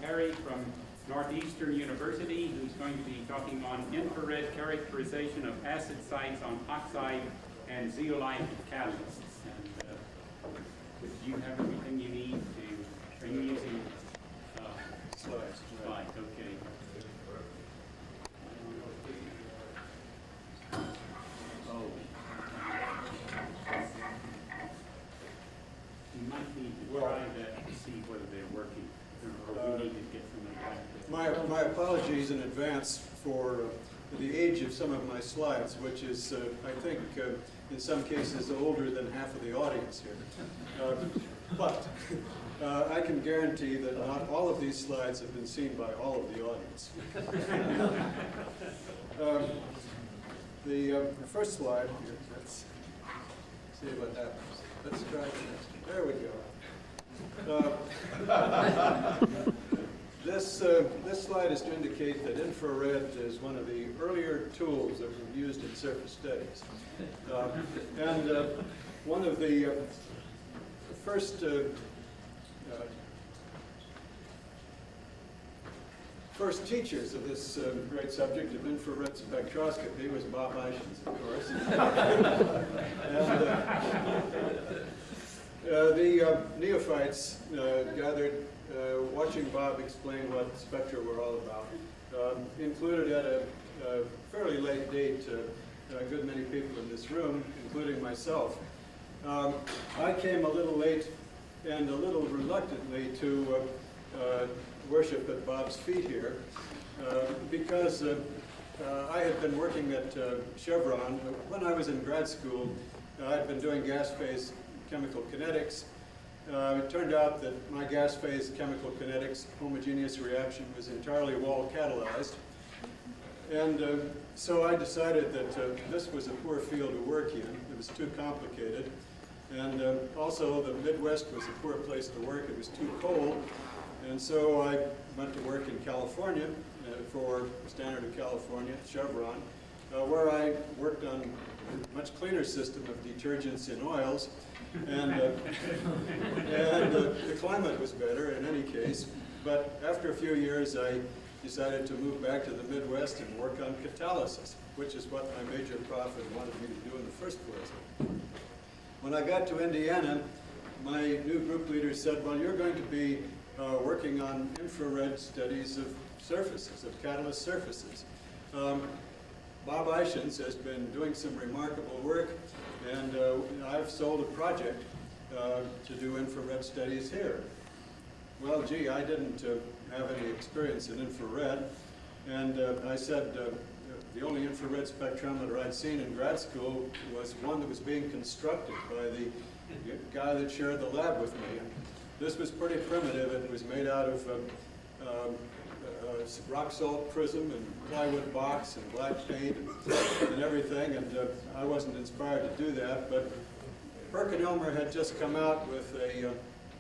Perry from Northeastern University, who's going to be talking on infrared characterization of acid sites on oxide and zeolite catalysts. And do you have everything you need to, are you using Slides. slide? Okay. Oh. You might need to try that to see whether they're working, or we need to get some of that. My apologies in advance for the age of some of my slides, which is, I think, in some cases older than half of the audience here. But I can guarantee that not all of these slides have been seen by all of the audience. The first slide, here, let's see what happens. Let's try this. There we go. This slide is to indicate that infrared is one of the earlier tools that were used in surface studies. One of the first teachers of this great subject of infrared spectroscopy was Bob Ishins, of course. The neophytes gathered, watching Bob explain what spectra were all about, included at a fairly late date a good many people in this room, including myself. I came a little late and a little reluctantly to worship at Bob's feet here because I had been working at Chevron. When I was in grad school, I'd been doing gas phase chemical kinetics. It turned out that my gas phase chemical kinetics homogeneous reaction was entirely wall catalyzed. And so I decided that this was a poor field to work in. It was too complicated. And also the Midwest was a poor place to work. It was too cold. And so I went to work in California for Standard of California, Chevron, where I worked on a much cleaner system of detergents in oils. And the climate was better in any case. But after a few years, I decided to move back to the Midwest and work on catalysis, which is what my major prof had wanted me to do in the first place. When I got to Indiana, my new group leader said, well, you're going to be working on infrared studies of surfaces, of catalyst surfaces. Bob Ishins has been doing some remarkable work, and I've sold a project to do infrared studies here. Well, gee, I didn't have any experience in infrared, and I said the only infrared spectrometer I'd seen in grad school was one that was being constructed by the guy that shared the lab with me. And this was pretty primitive. It was made out of rock salt prism and plywood box and black paint and everything, and I wasn't inspired to do that, but Perkin-Elmer had just come out with a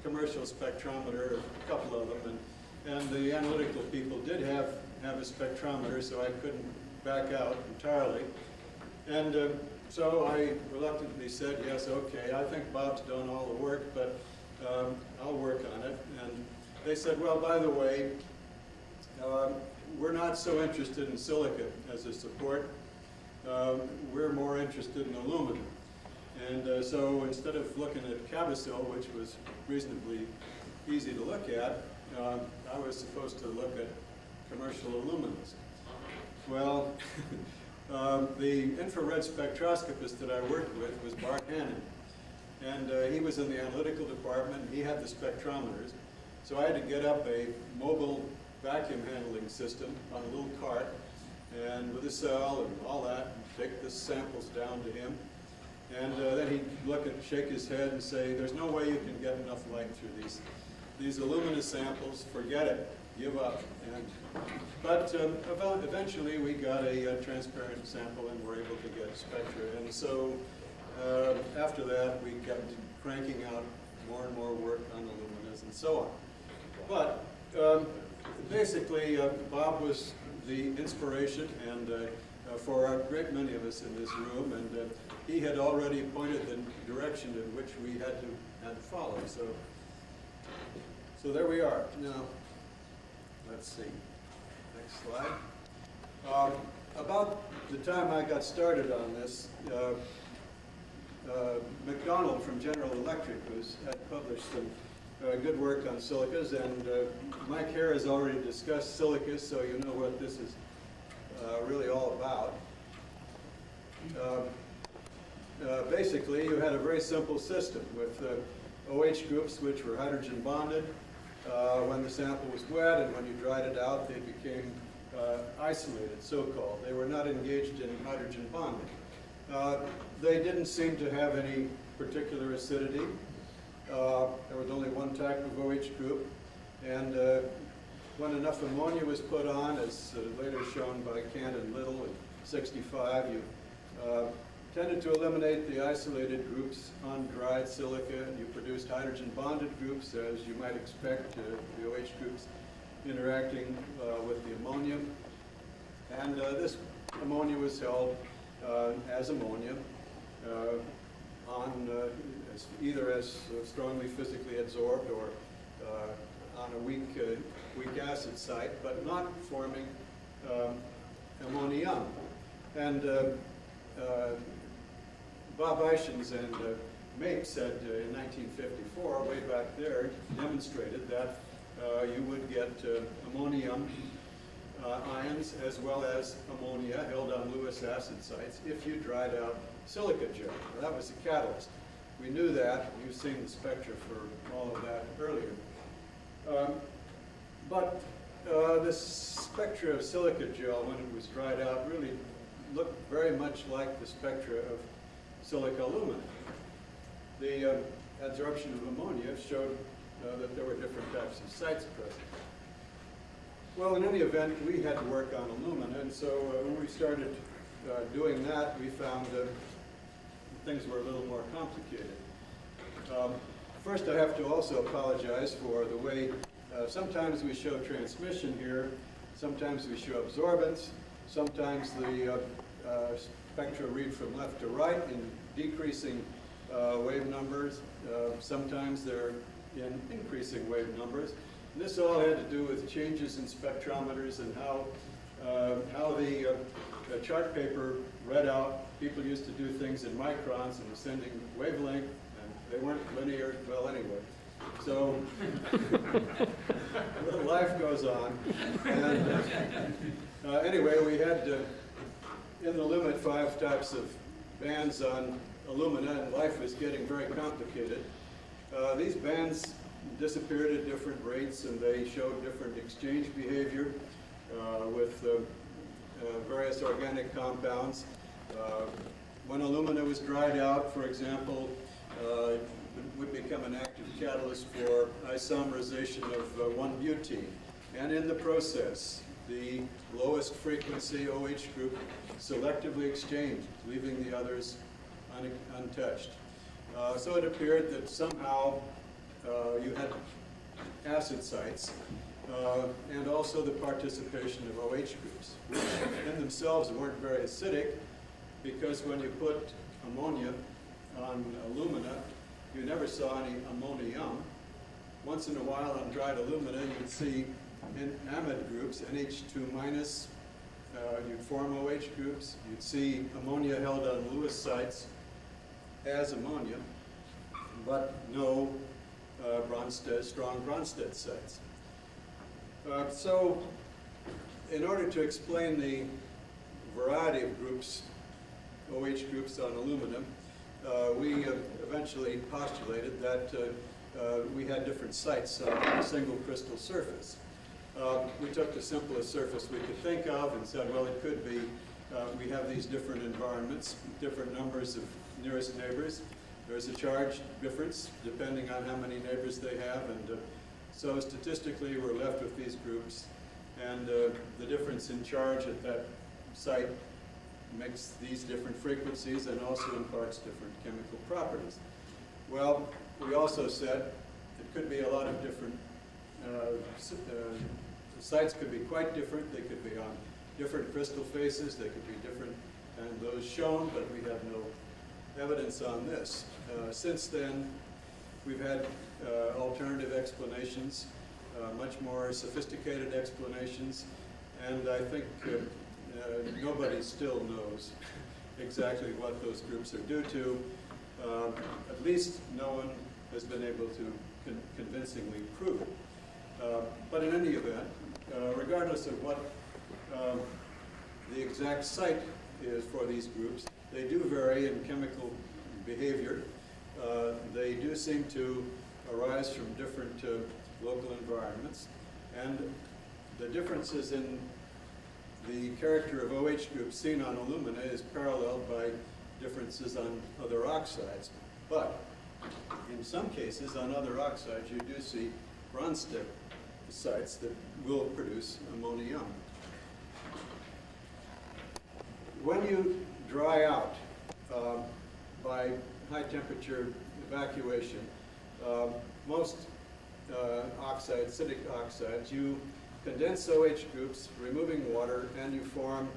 commercial spectrometer, a couple of them, and the analytical people did have a spectrometer, so I couldn't back out entirely. And so I reluctantly said, yes, okay, I think Bob's done all the work, but I'll work on it. And they said, well, by the way, we're not so interested in silicon as a support. We're more interested in aluminum. And so instead of looking at Cabosil, which was reasonably easy to look at, I was supposed to look at commercial aluminums. Well, the infrared spectroscopist that I worked with was Bart Hannon. And he was in the analytical department, and he had the spectrometers. So I had to get up a mobile vacuum handling system on a little cart, and with a cell and all that, and take the samples down to him. And then he'd look and shake his head and say, there's no way you can get enough light through these alumina samples, forget it, give up. But eventually we got a transparent sample and were able to get spectra. And so after that we kept cranking out more and more work on aluminas and so on. But basically Bob was the inspiration and for a great many of us in this room, and he had already pointed the direction in which we had to follow. So there we are. Now, let's see, next slide. About the time I got started on this, McDonald from General Electric had published some good work on silicas, and Mike here has already discussed silicas, so you know what this is really all about. Basically, you had a very simple system with OH groups which were hydrogen bonded when the sample was wet, and when you dried it out, they became isolated, so-called. They were not engaged in hydrogen bonding. They didn't seem to have any particular acidity. There was only one type of OH group, and when enough ammonia was put on, as later shown by Kent and Little in '65, you tended to eliminate the isolated groups on dried silica, and you produced hydrogen bonded groups, as you might expect, the OH groups interacting with the ammonia. And this ammonia was held as ammonia either as strongly physically absorbed or on a weak acid site, but not forming ammonium. And Bob Eichens and Mapes said in 1954, way back there, demonstrated that you would get ammonium ions as well as ammonia held on Lewis acid sites if you dried out silica gel. Now, that was the catalyst. We knew that. You've seen the spectra for all of that earlier. But the spectra of silica gel, when it was dried out, really looked very much like the spectra of silica alumina. The adsorption of ammonia showed that there were different types of sites present. Well, in any event, we had to work on alumina, and so when we started doing that, we found things were a little more complicated. First, I have to also apologize for the way sometimes we show transmission here, sometimes we show absorbance, sometimes the spectra read from left to right in decreasing wave numbers, sometimes they're in increasing wave numbers. And this all had to do with changes in spectrometers and how the chart paper read out. People used to do things in microns and ascending wavelength, and they weren't linear. Well, anyway. So life goes on. And anyway, we had in the limit 5 types of bands on alumina, and life was getting very complicated. These bands disappeared at different rates, and they showed different exchange behavior with various organic compounds. When alumina was dried out, for example, it would become an active catalyst for isomerization of 1-butene. And in the process, the lowest frequency OH group selectively exchanged, leaving the others untouched. So it appeared that somehow you had acid sites and also the participation of OH groups, which in themselves weren't very acidic, because when you put ammonia on alumina, you never saw any ammonium. Once in a while on dried alumina, you'd see in amide groups, NH2 minus, you'd form OH groups. You'd see ammonia held on Lewis sites as ammonia, but no strong Bronsted sites. So in order to explain the variety of groups, OH groups on aluminum, we eventually postulated that we had different sites on a single crystal surface. We took the simplest surface we could think of and said, well, it could be, we have these different environments, different numbers of nearest neighbors. There's a charge difference depending on how many neighbors they have, and so statistically we're left with these groups, and the difference in charge at that site makes these different frequencies and also imparts different chemical properties. Well, we also said it could be a lot of different, the sites could be quite different. They could be on different crystal faces, they could be different than those shown, but we have no evidence on this. Since then, we've had alternative explanations much more sophisticated explanations, and I think nobody still knows exactly what those groups are due to. At least no one has been able to convincingly prove it. But in any event, regardless of what the exact site is for these groups, they do vary in chemical behavior. They do seem to arise from different local environments, and the differences in the character of OH groups seen on alumina is paralleled by differences on other oxides. But in some cases, on other oxides, you do see Bronsted sites that will produce ammonium. When you dry out by high temperature evacuation, most oxides, acidic oxides, you condense OH groups, removing water, and you form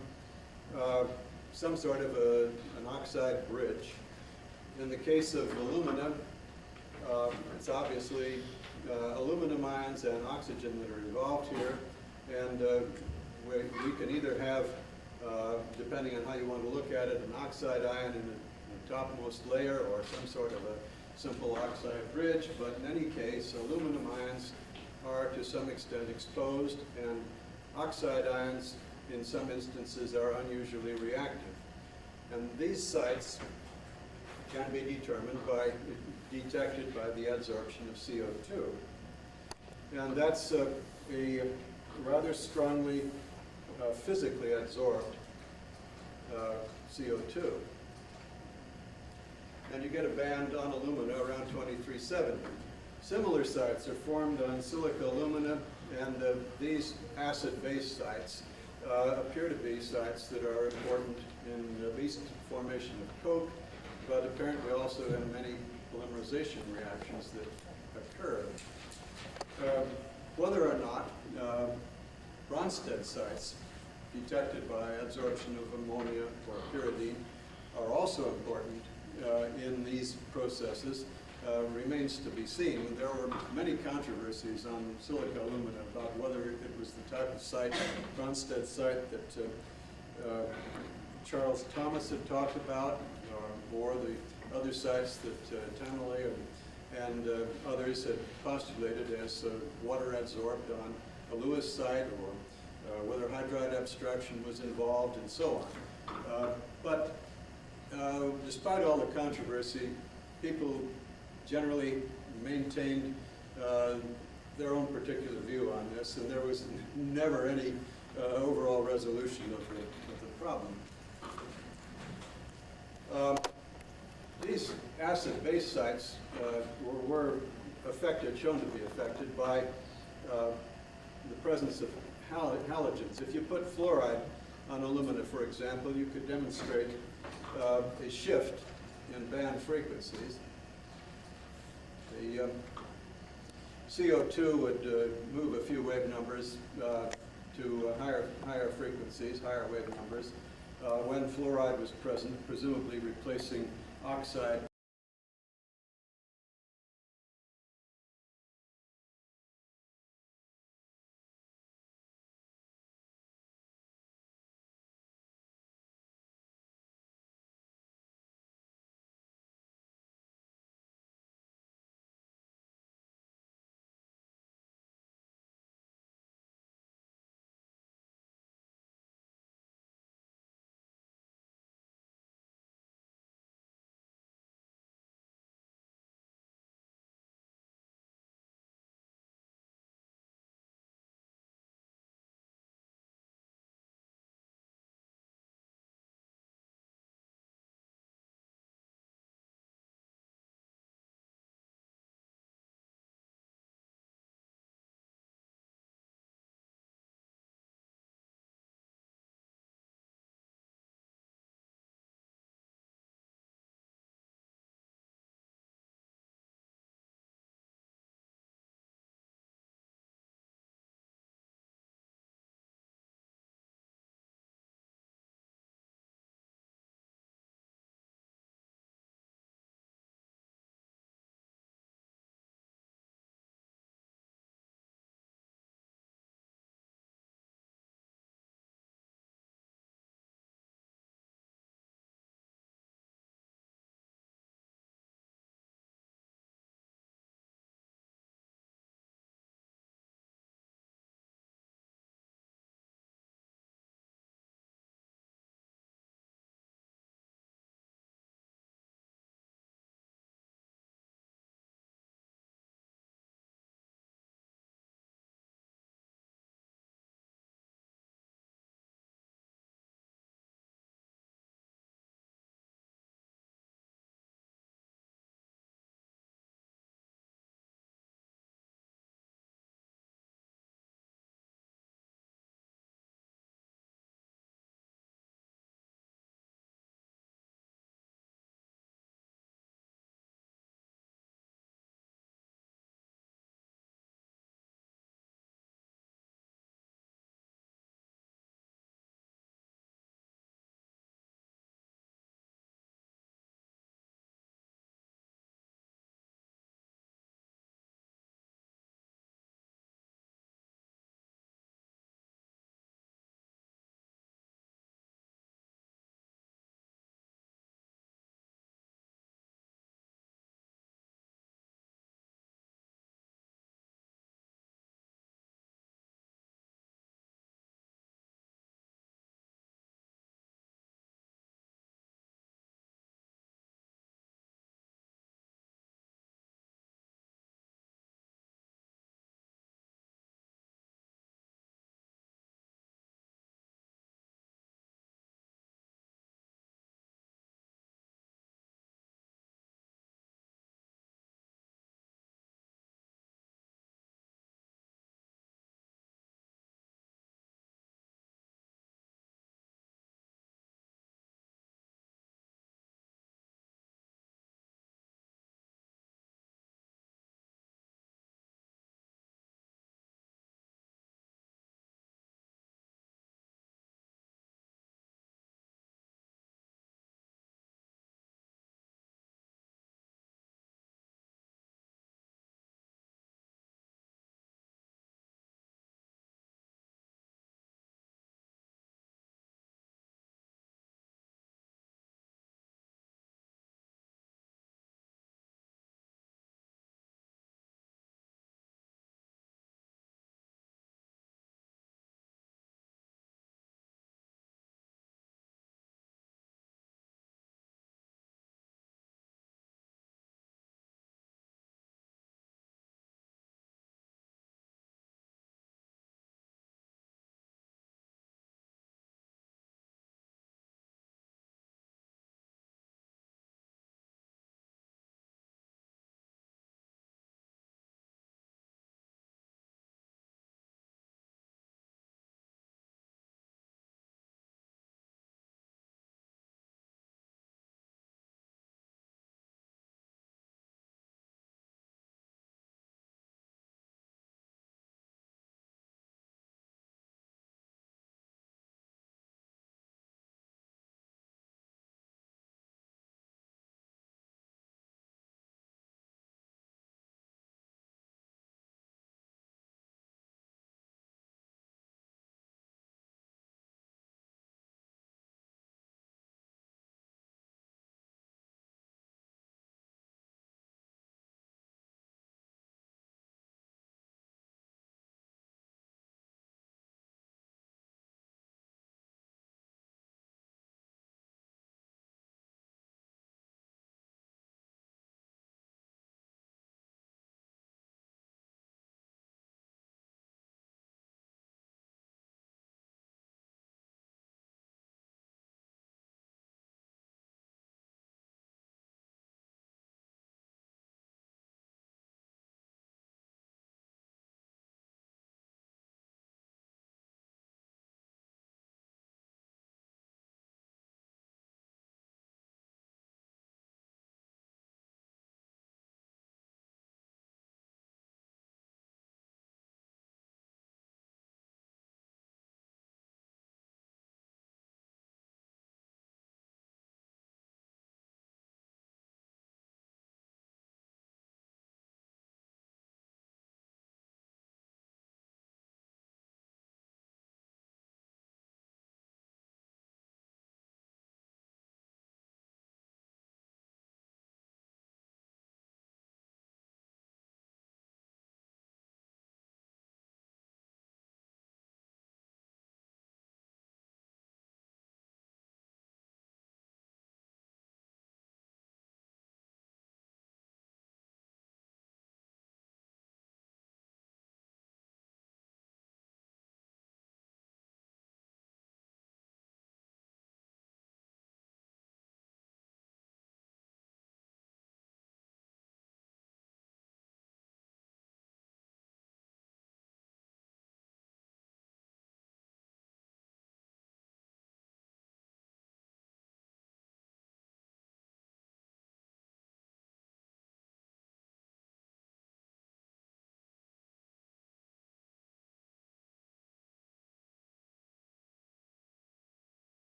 some sort of an oxide bridge. In the case of aluminum, it's obviously aluminum ions and oxygen that are involved here, and we can either have, depending on how you want to look at it, an oxide ion in the topmost layer or some sort of a simple oxide bridge, but in any case, aluminum ions are to some extent exposed, and oxide ions in some instances are unusually reactive. And these sites can be detected by the adsorption of CO2. And that's a rather strongly physically adsorbed CO2. And you get a band on alumina around 2370. Similar sites are formed on silica alumina, and these acid-base sites appear to be sites that are important in at least formation of coke, but apparently also in many polymerization reactions that occur. Whether or not Bronsted sites detected by adsorption of ammonia or pyridine are also important in these processes remains to be seen. There were many controversies on silica alumina about whether it was the type of site, Bronsted site, that Charles Thomas had talked about, or the other sites that Tanley and others had postulated as water adsorbed on a Lewis site, or whether hydride abstraction was involved, and so on. But despite all the controversy, people generally maintained their own particular view on this, and there was never any overall resolution of the problem. These acid-base sites were affected, shown to be affected by the presence of halogens. If you put fluoride on alumina, for example, you could demonstrate a shift in band frequencies. The CO2 would move a few wave numbers to higher frequencies, higher wave numbers, when fluoride was present, presumably replacing oxide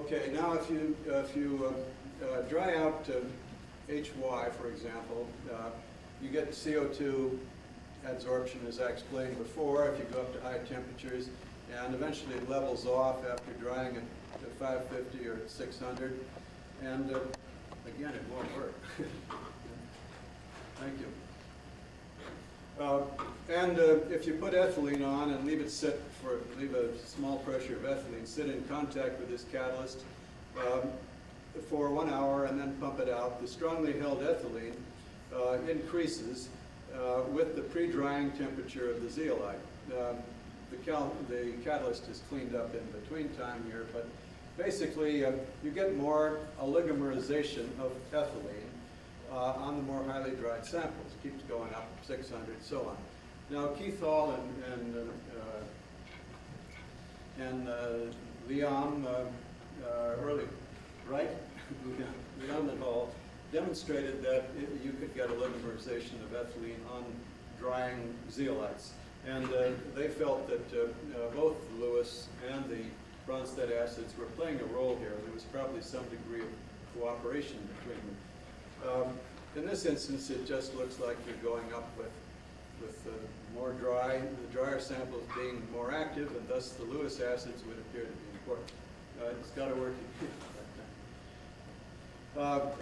Okay, now if you dry out HY, for example, you get CO2 adsorption, as I explained before, if you go up to high temperatures, and eventually it levels off after drying it to 550 or 600, and again, it won't work. Thank you. If you put ethylene on and leave a small pressure of ethylene sit in contact with this catalyst for 1 hour and then pump it out, the strongly held ethylene increases with the pre-drying temperature of the zeolite. The catalyst is cleaned up in between time here, but basically you get more oligomerization of ethylene on the more highly dried samples. It keeps going up, 600, so on. Now, Keith Hall and Liam early, right? Liam and Hall demonstrated that you could get oligomerization of ethylene on drying zeolites. And they felt that both Lewis and the Bronsted acids were playing a role here. There was probably some degree of cooperation between them. In this instance, it just looks like you're going up with more dry, the drier samples being more active, and thus the Lewis acids would appear to be important. It's got to work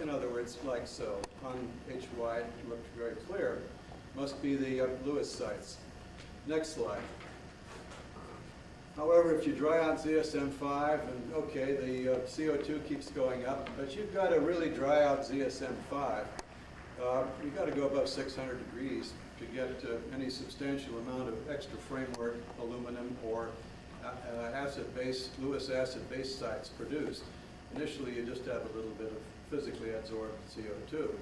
in other words, like so. On HY, it looked very clear. Must be the Lewis sites. Next slide. However, if you dry out ZSM5, and okay, the CO2 keeps going up, but you've got to really dry out ZSM5. You've got to go above 600 degrees to get any substantial amount of extra framework aluminum or Lewis acid-base sites produced. Initially, you just have a little bit of physically adsorbed CO2.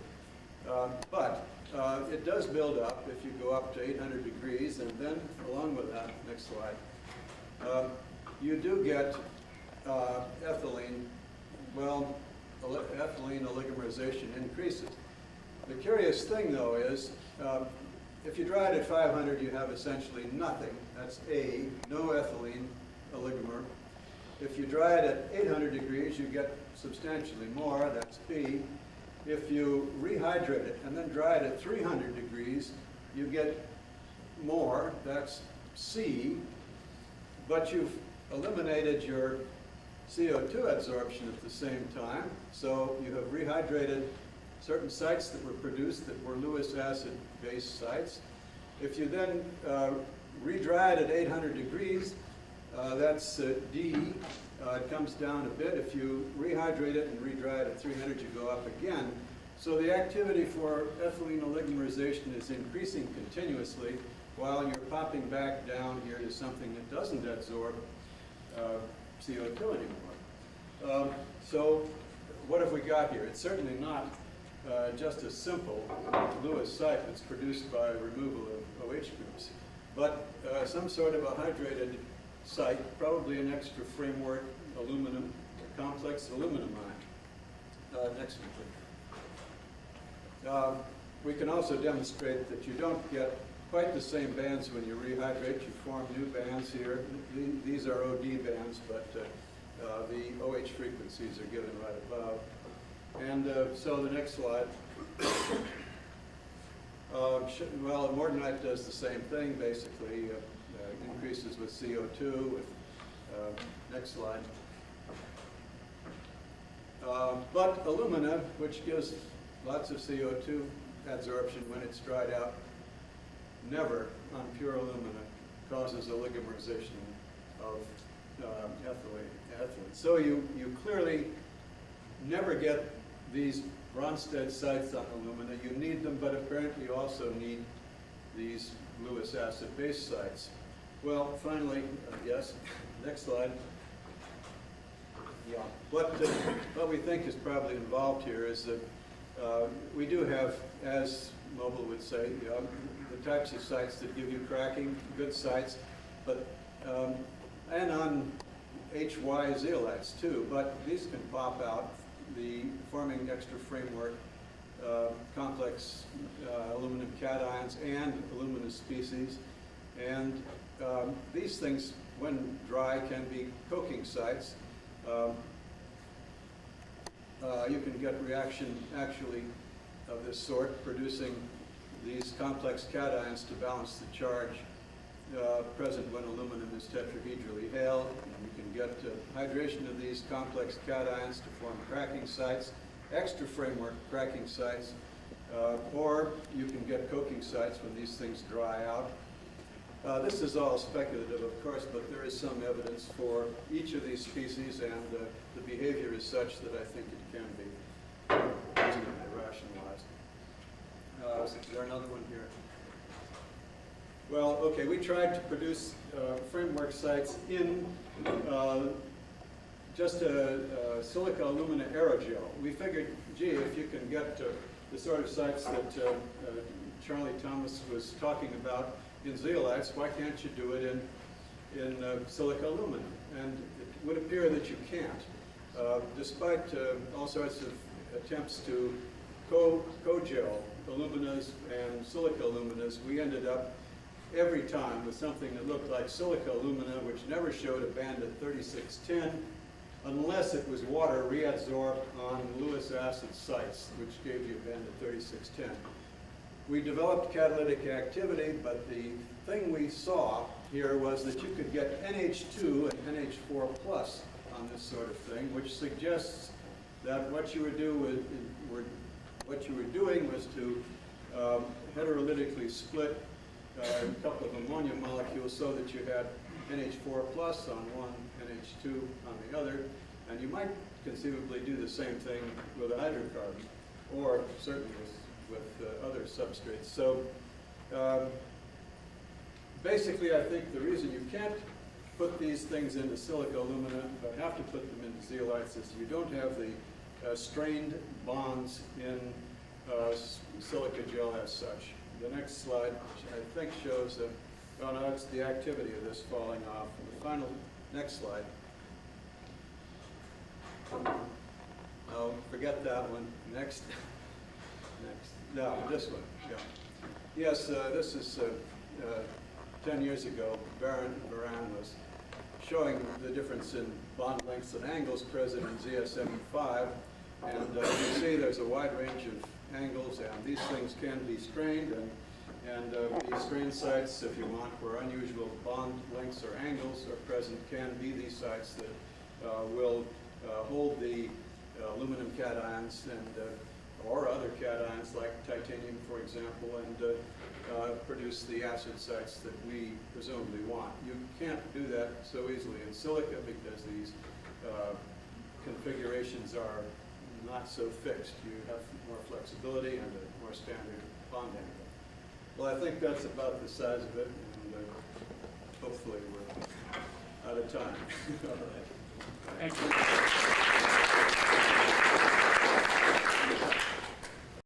But it does build up if you go up to 800 degrees, and then along with that, next slide, you do get ethylene. Well, ethylene oligomerization increases. The curious thing, though, is if you dry it at 500, you have essentially nothing. That's A, no ethylene oligomer. If you dry it at 800 degrees, you get substantially more. That's B. If you rehydrate it and then dry it at 300 degrees, you get more. That's C. But you've eliminated your CO2 adsorption at the same time. So you have rehydrated certain sites that were produced that were Lewis acid-based sites. If you then re-dry it at 800 degrees, that's D. It comes down a bit. If you rehydrate it and re-dry it at 300, you go up again. So the activity for ethylene oligomerization is increasing continuously while you're popping back down here to something that doesn't adsorb CO2 anymore. So what have we got here? It's certainly not just a simple Lewis site that's produced by removal of OH groups, but some sort of a hydrated site, probably an extra framework aluminum, complex aluminum ion. Next one, please. We can also demonstrate that you don't get quite the same bands when you rehydrate. You form new bands here. These are OD bands, but the OH frequencies are given right above. And so the next slide. Well, morganite does the same thing, basically. Increases with CO2. Next slide. But alumina, which gives lots of CO2 adsorption when it's dried out, never on pure alumina causes oligomerization of ethylene. So you clearly never get these Bronsted sites on alumina. You need them, but apparently you also need these Lewis acid-base sites. Well, finally, I guess, next slide. Yeah. What we think is probably involved here is that we do have, as Mobile would say, the types of sites that give you cracking, good sites, but and on HY zeolites too, but these can pop out, forming extra framework complex aluminum cations and aluminous species, and these things, when dry, can be coking sites. you can get reaction actually of this sort, producing these complex cations to balance the charge present when aluminum is tetrahedrally haled. And you can get hydration of these complex cations to form cracking sites, extra framework cracking sites, or you can get coking sites when these things dry out. This is all speculative, of course, but there is some evidence for each of these species, and the behavior is such that I think it can be reasonably rationalized. Is there another one here? Well, okay, we tried to produce framework sites in just a silica alumina aerogel. We figured, gee, if you can get the sort of sites that Charlie Thomas was talking about in zeolites, why can't you do it in silica alumina? And it would appear that you can't. Despite all sorts of attempts to co-gel aluminas and silica aluminas, we ended up every time with something that looked like silica alumina, which never showed a band at 3610, unless it was water readsorbed on Lewis acid sites, which gave you a band at 3610. We developed catalytic activity, but the thing we saw here was that you could get NH2 and NH4 plus on this sort of thing, which suggests that what you were doing was to heterolytically split a couple of ammonia molecules so that you had NH4 plus on one, NH2 on the other, and you might conceivably do the same thing with a hydrocarbon, or certainly with other substrates. So basically, I think the reason you can't put these things into silica alumina, but have to put them into zeolites, is you don't have the strained bonds in silica gel as such. The next slide, which I think shows, oh no, it's the activity of this falling off. The final, next slide. Oh, forget that one. Next. Next. No, this one. Yeah. Yes, this is 10 years ago. Baran was showing the difference in bond lengths and angles present in ZSM5. And you see there's a wide range of angles, and these things can be strained, and these strain sites, if you want, where unusual bond lengths or angles are present, can be these sites that will hold the aluminum cations and or other cations like titanium, for example, and produce the acid sites that we presumably want. You can't do that so easily in silica because these configurations are not so fixed. You have more flexibility and a more standard bond angle. Well, I think that's about the size of it, and hopefully we're out of time. All right. Excellent.